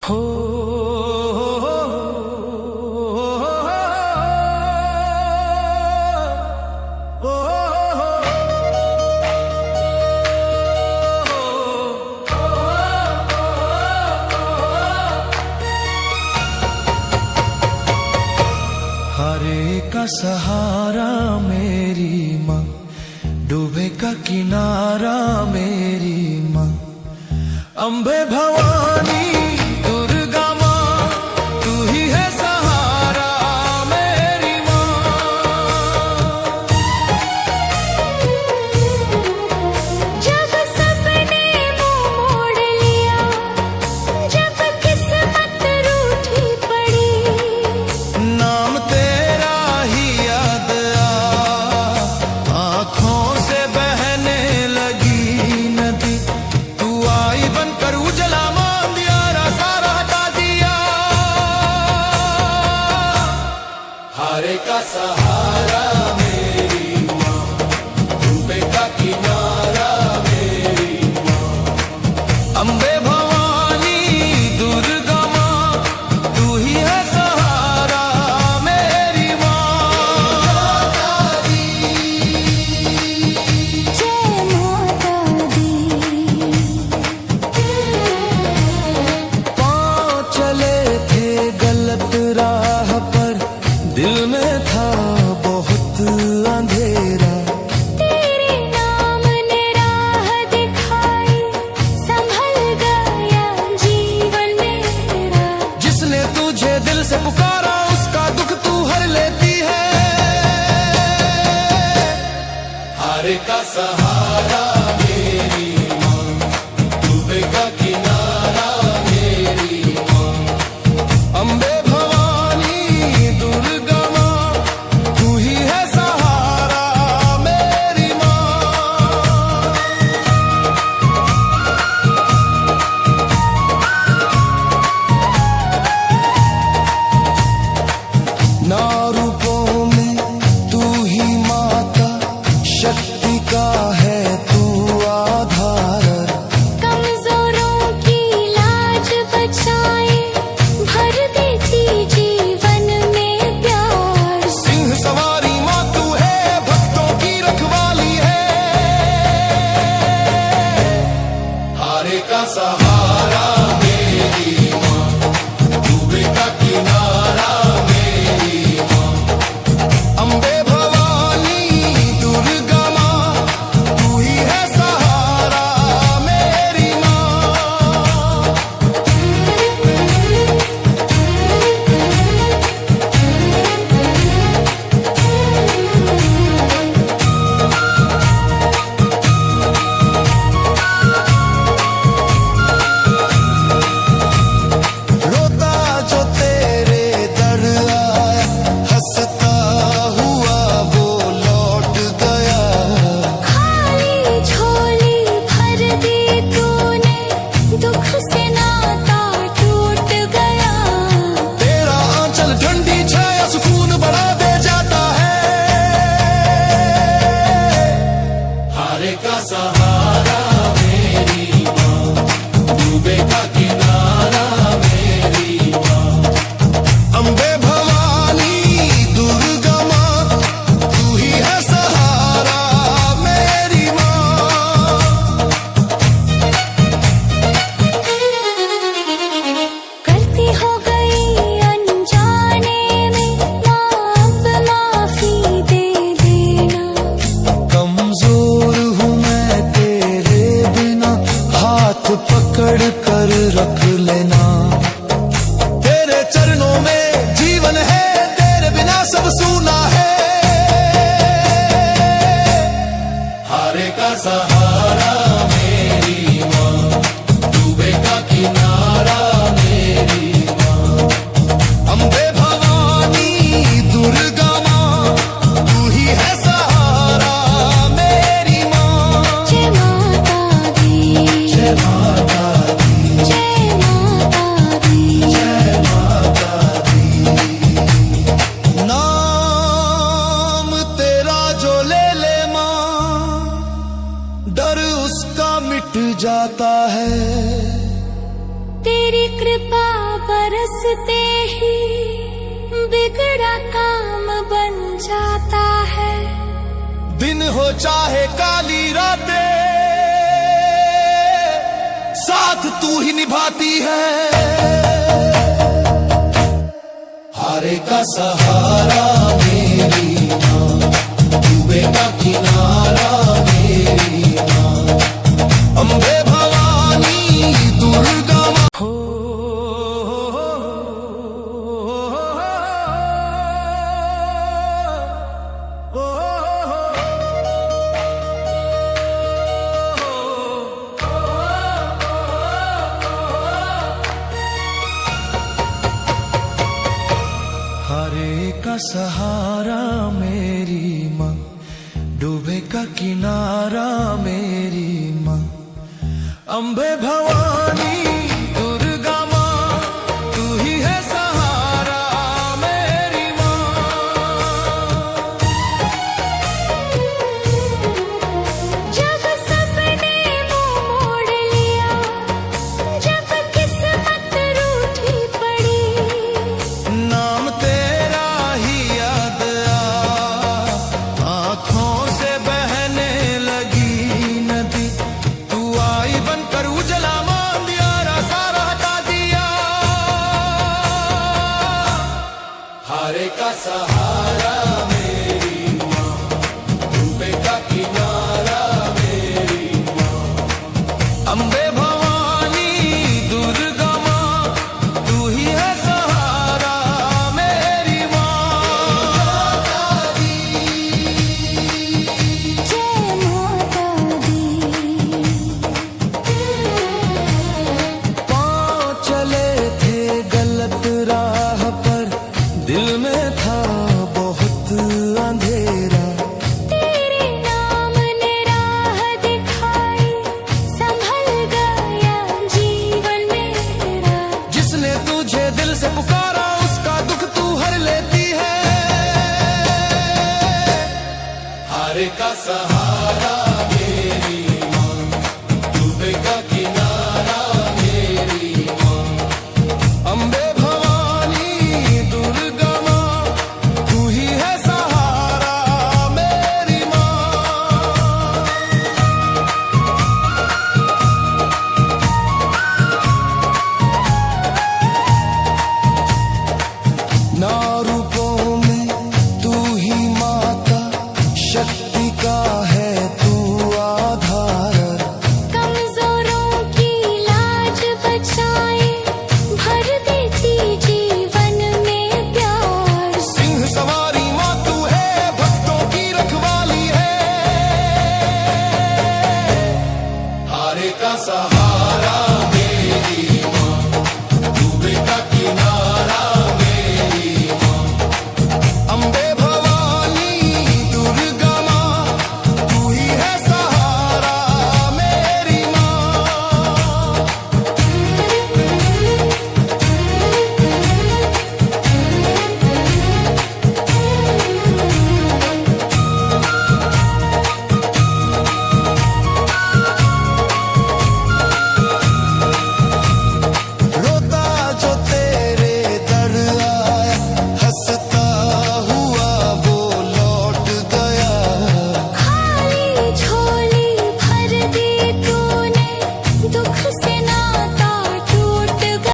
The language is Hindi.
हो हरे का सहारा मेरी माँ, डूबे का किनारा मेरी माँ, अम्बे भवानी दुर्गा माँ, तू ही है सहारा मेरी माँ। जब सपने मुँह मोड़ लिया, जब किस्मत रूठी पड़ी, नाम तेरा ही याद आँखों से बहने लगी नदी, तू आई बनकर उजला मान दिया, सारा हटा दिया। हारे का सहारा मेरी माँ, डूबे का किनारा मेरी माँ, अम्बे भवानी दुर्गा माँ, तू ही है सहारा मेरी माँ। जय माता दी। पाँव चले थे गलत राह पर, दिल में था बहुत अंधेरा, तेरे नाम ने राह दिखाई, संभल गया जीवन मेरा। जिसने तुझे दिल से पुकारा उसका दुख तू हर लेती है। हारे का सहारा मेरी माँ, डूबे का किनारा मेरी माँ, अम्बे भवानी दुर्गा माँ, तू ही है सहारा मेरी माँ। ना रूपों में तू ही माता, शक्ति का है दिन हो चाहे काली रातें, साथ तू ही निभाती है। हारे का सहारा मेरी माँ, डूबे का किनारा मेरी माँ, अम्बे भवानी दुर्गा माँ। हो हारे का सहारा मेरी माँ, डूबे का किनारा मेरी माँ, अम्बे भवानी दुर्गा माँ, तू ही है सहारा मेरी माँ। जब सपने मुंह मोड़ लिया, जब किस्मत रूठी पड़ी, नाम तेरा ही याद आँखों से बहने लगी नदी, तू आई बनकर उजला मांदियारा सारा हटा दिया। हारे का सहारा